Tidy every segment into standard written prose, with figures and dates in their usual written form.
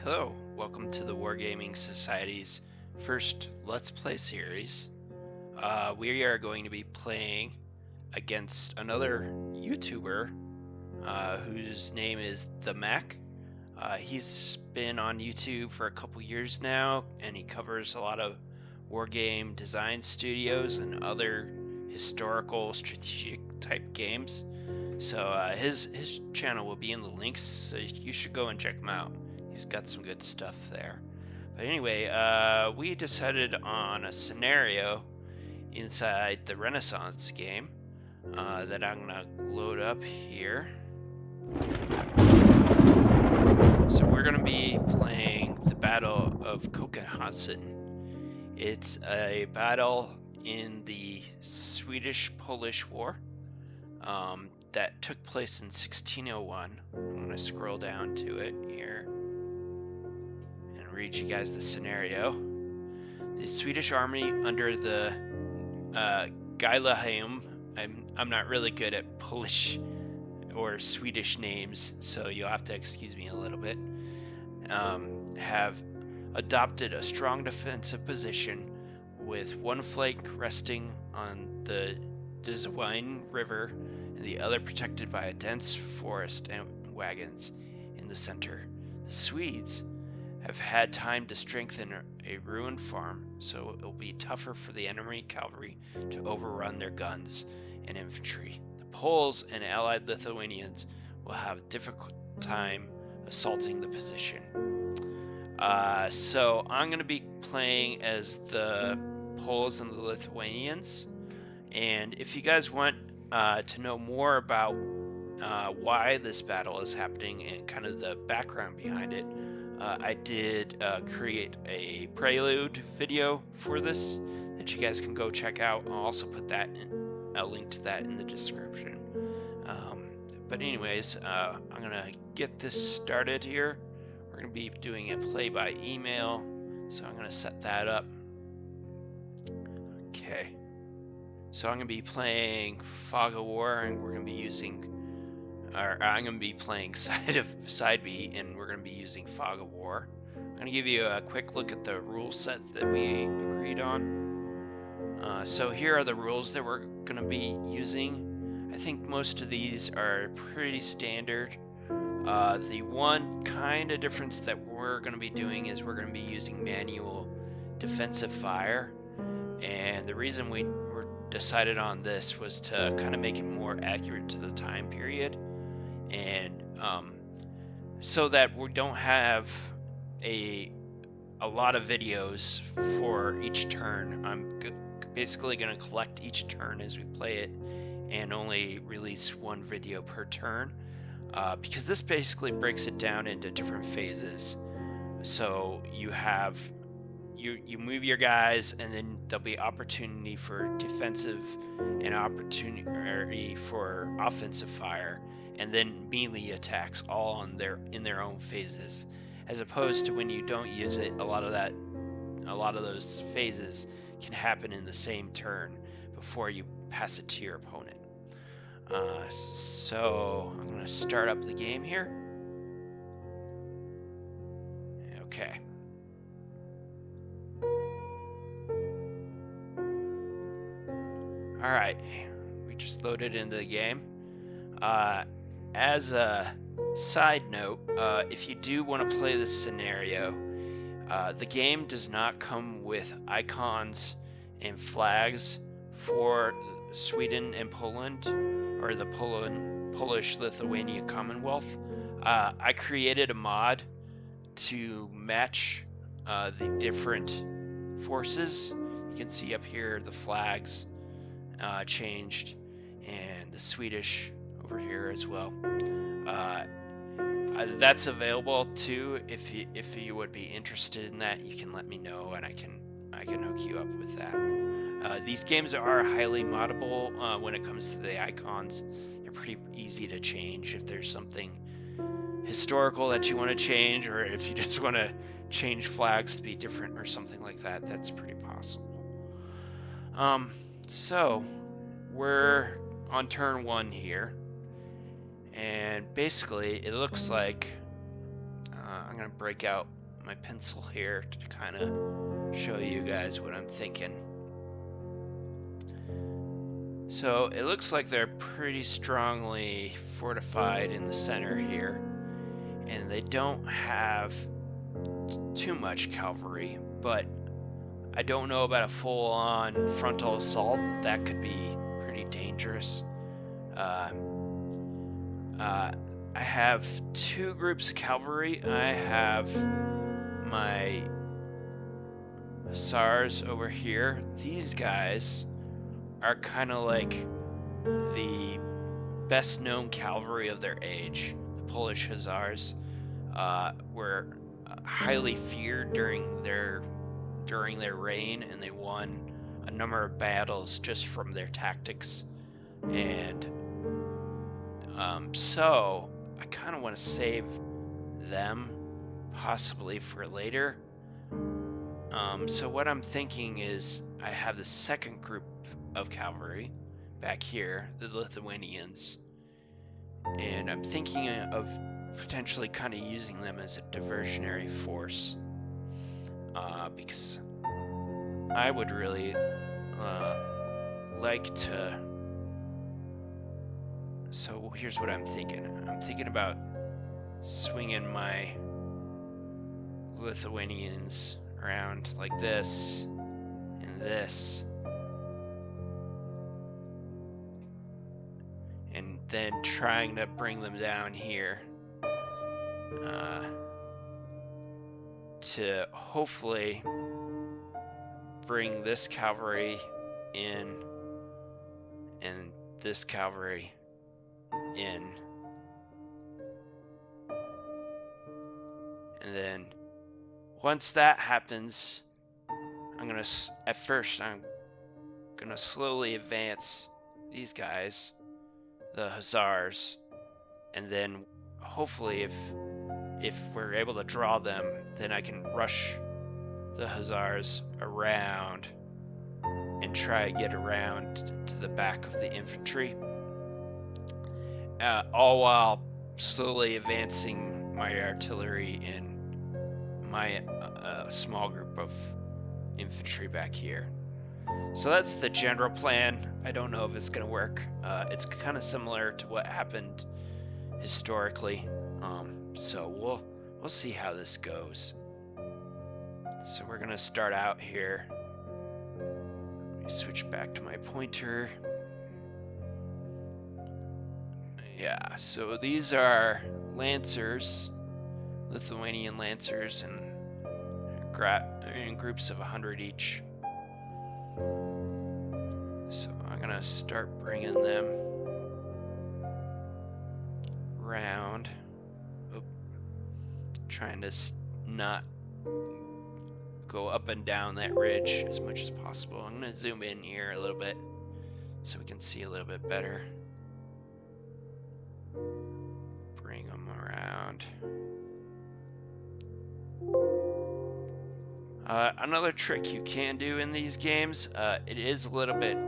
Hello, welcome to the Wargaming Society's first Let's Play series. We are going to be playing against another YouTuber whose name is the Mack. He's been on YouTube for a couple years now, and he covers a lot of wargame design studios and other historical strategic type games. So his channel will be in the links, so you should go and check him out. He's got some good stuff there. But anyway, we decided on a scenario inside the Renaissance game that I'm gonna load up here. So we're gonna be playing the Battle of Kokenhausen. It's a battle in the Swedish-Polish War that took place in 1601. I'm gonna scroll down to it here and read you guys the scenario. The Swedish army under the Kokenhausen, I'm not really good at Polish or Swedish names, so you'll have to excuse me a little bit, have adopted a strong defensive position with one flank resting on the Deswine River and the other protected by a dense forest and wagons in the center. The Swedes have had time to strengthen a ruined farm, so it will be tougher for the enemy cavalry to overrun their guns and infantry. The Poles and allied Lithuanians will have a difficult time assaulting the position. So I'm going to be playing as the Poles and the Lithuanians, and if you guys want to know more about why this battle is happening and kind of the background behind it, I did create a prelude video for this that you guys can go check out. I'll also put that a link to that in the description. But anyways, I'm gonna get this started here. We're gonna be doing a play by email, so I'm gonna set that up. Okay. So I'm going to be playing Fog of War, and we're going to be using, or I'm going to be playing Side B, and we're going to be using Fog of War. I'm going to give you a quick look at the rule set that we agreed on. So here are the rules that we're going to be using. I think most of these are pretty standard. The one kind of difference that we're going to be doing is we're going to be using manual defensive fire. And the reason we decided on this was to kind of make it more accurate to the time period, and so that we don't have a lot of videos for each turn. I'm basically going to collect each turn as we play it and only release one video per turn, because this basically breaks it down into different phases. So you have you move your guys, and then there'll be opportunity for defensive and opportunity for offensive fire, and then melee attacks, all in their own phases. As opposed to when you don't use it, a lot of those phases can happen in the same turn before you pass it to your opponent. So I'm going to start up the game here. Okay. Alright, we just loaded into the game. As a side note, if you do want to play this scenario, the game does not come with icons and flags for Sweden and Poland, or the Polish-Lithuania Commonwealth. I created a mod to match the different forces. You can see up here the flags changed, and the Swedish over here as well. That's available too. If you would be interested in that, you can let me know, and I can hook you up with that. These games are highly moddable when it comes to the icons. They're pretty easy to change if there's something historical that you want to change, or if you just want to change flags to be different or something like that. That's pretty possible. So we're on turn 1 here, and basically it looks like I'm gonna break out my pencil here to kind of show you guys what I'm thinking. So it looks like they're pretty strongly fortified in the center here, and they don't have too much cavalry, but I don't know about a full-on frontal assault. That could be pretty dangerous. I have two groups of cavalry. I have my hussars over here. These guys are kind of like the best known cavalry of their age. The Polish hussars were highly feared during their reign, and they won a number of battles just from their tactics. And so I kind of want to save them possibly for later. So what I'm thinking is I have the second group of cavalry back here, the Lithuanians, and I'm thinking of potentially kind of using them as a diversionary force, because I would really like to. So here's what I'm thinking. I'm thinking about swinging my Lithuanians around like this and this, and then trying to bring them down here to hopefully bring this cavalry in and this cavalry in, and then once that happens, I'm gonna slowly advance these guys, the hussars, and then hopefully if we're able to draw them, then I can rush the hussars around and try to get around to the back of the infantry, all while slowly advancing my artillery and my small group of infantry back here. So that's the general plan. I don't know if it's gonna work. It's kind of similar to what happened historically, so we'll see how this goes. So we're gonna start out here. Let me switch back to my pointer. Yeah, so these are lancers, Lithuanian lancers, and in groups of 100 each. So I'm gonna start bringing them around. Trying to not go up and down that ridge as much as possible. I'm gonna zoom in here a little bit so we can see a little bit better. Bring them around. Another trick you can do in these games, it is a little bit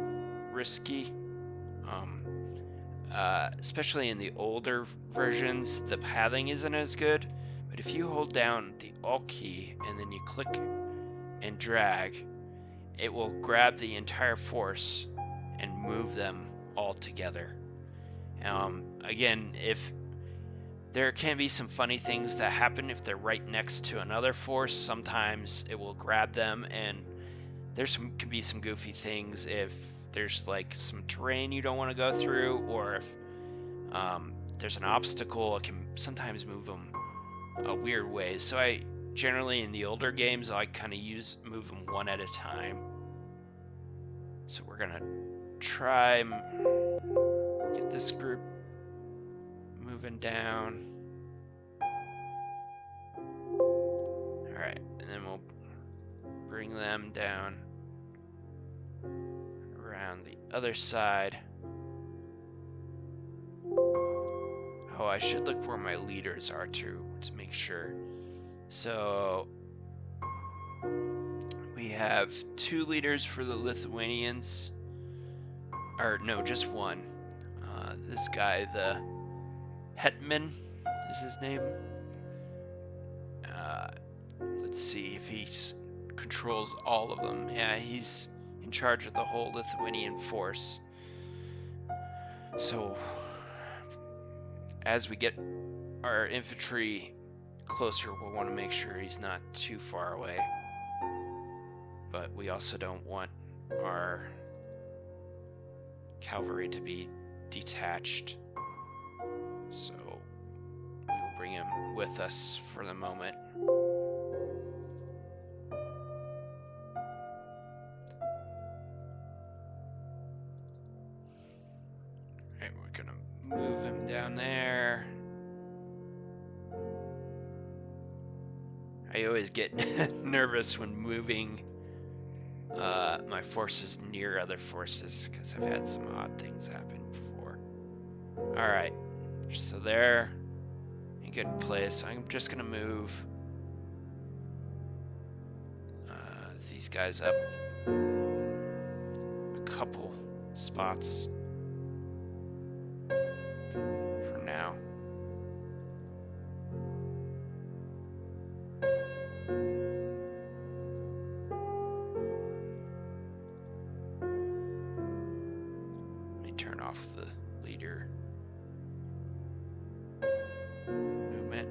risky, especially in the older versions, the pathing isn't as good, but if you hold down the Alt key and then you click and drag, it will grab the entire force and move them all together. Again, if there can be some funny things that happen if they're right next to another force. Sometimes it will grab them, and can be some goofy things if there's like some terrain you don't want to go through, or if there's an obstacle, it can sometimes move them weird ways. So I generally, in the older games, I kind of move them one at a time. So we're gonna try get this group moving down. Alright, and then we'll bring them down around the other side. Oh, I should look where my leaders are to make sure. So we have 2 leaders for the Lithuanians. Or no, just one. This guy, the Hetman is his name. Let's see if he controls all of them. Yeah, he's in charge of the whole Lithuanian force. So, as we get our infantry closer, we'll want to make sure he's not too far away. But we also don't want our cavalry to be detached. So, we will bring him with us for the moment. Alright, we're gonna move him down there. I always get nervous when moving my forces near other forces because I've had some odd things happen before. Alright, so they're in good place. I'm just gonna move these guys up a couple spots for now. Let me turn off the leader movement.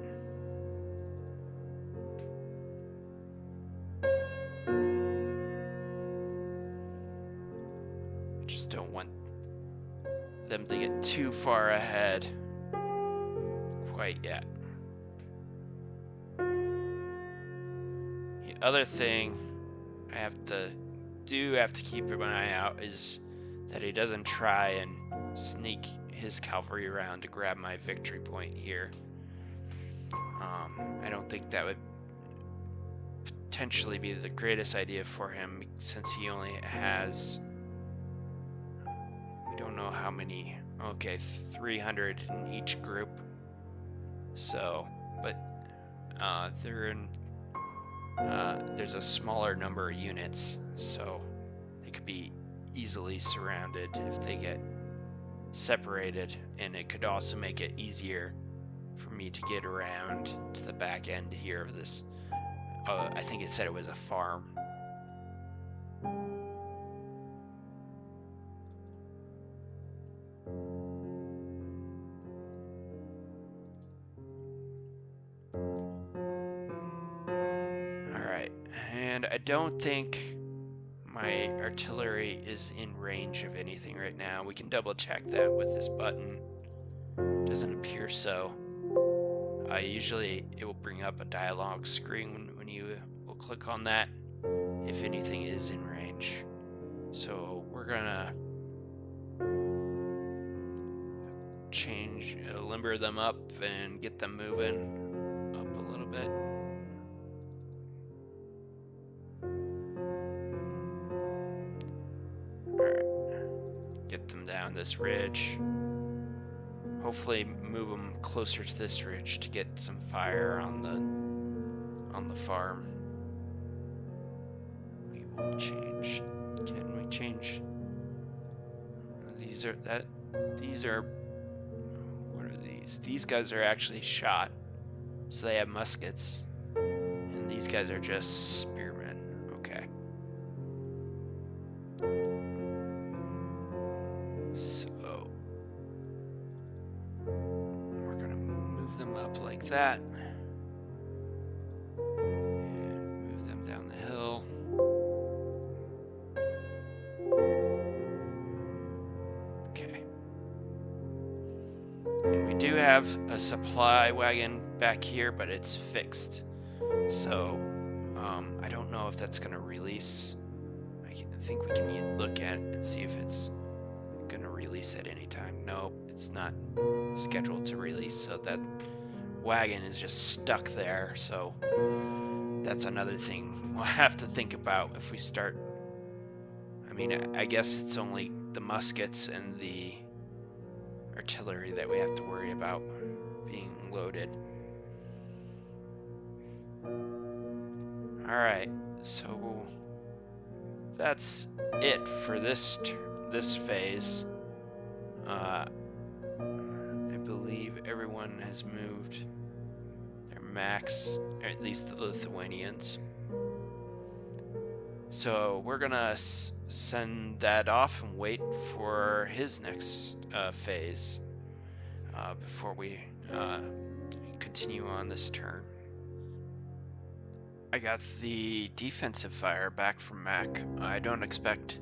I just don't want them to get too far ahead quite yet. The other thing I have to keep an eye out is that he doesn't try and sneak his cavalry around to grab my victory point here. I don't think that would potentially be the greatest idea for him since he only has, we don't know how many, okay, 300 in each group. So, but there's a smaller number of units, so they could be easily surrounded if they get separated, and it could also make it easier for me to get around to the back end here of this. I think it said it was a farm. Alright, and I don't think my artillery is in range of anything right now. We can double check that with this button. Doesn't appear so. Usually it will bring up a dialog screen when you will click on that if anything is in range. So we're gonna limber them up and get them moving up a little bit. Alright, get them down this ridge. Hopefully move them closer to this ridge to get some fire on the farm. We will change. Can we change? These are what are these? These guys are actually shot, so they have muskets, and these guys are just spearmen. Okay. So we're gonna move them up like that. And move them down the hill. Okay. And we do have a supply wagon back here, but it's fixed. So I don't know if that's gonna release. I think we can look at it and see if it's gonna release at any time. No, it's not scheduled to release, so that wagon is just stuck there. So that's another thing we'll have to think about if we start. I mean, I guess it's only the muskets and the artillery that we have to worry about being loaded. Alright, so that's it for this phase. I believe everyone has moved their Macks, or at least the Lithuanians. So we're gonna send that off and wait for his next phase before we continue on this turn. I got the defensive fire back from Mack. I don't expect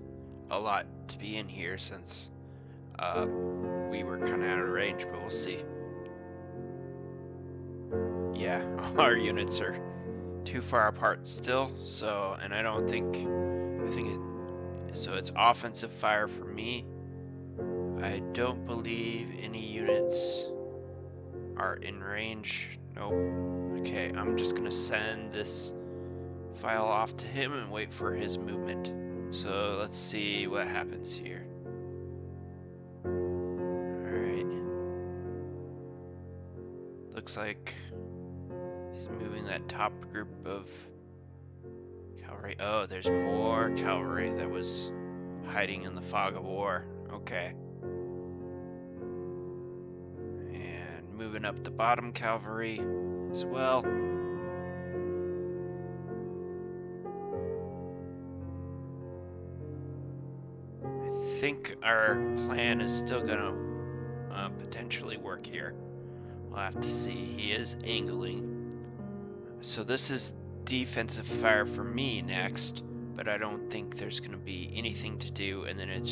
a lot to be in here since we were kind of out of range, but we'll see. Yeah, our units are too far apart still, so, and I think so it's offensive fire for me. I don't believe any units are in range. Nope. Okay, I'm just gonna send this file off to him and wait for his movement. So let's see what happens here. Alright. Looks like he's moving that top group of cavalry. Oh, there's more cavalry that was hiding in the fog of war. Okay. And moving up the bottom cavalry as well. I think our plan is still gonna potentially work here. We'll have to see. He is angling. So this is defensive fire for me next, but I don't think there's gonna be anything to do, and then it's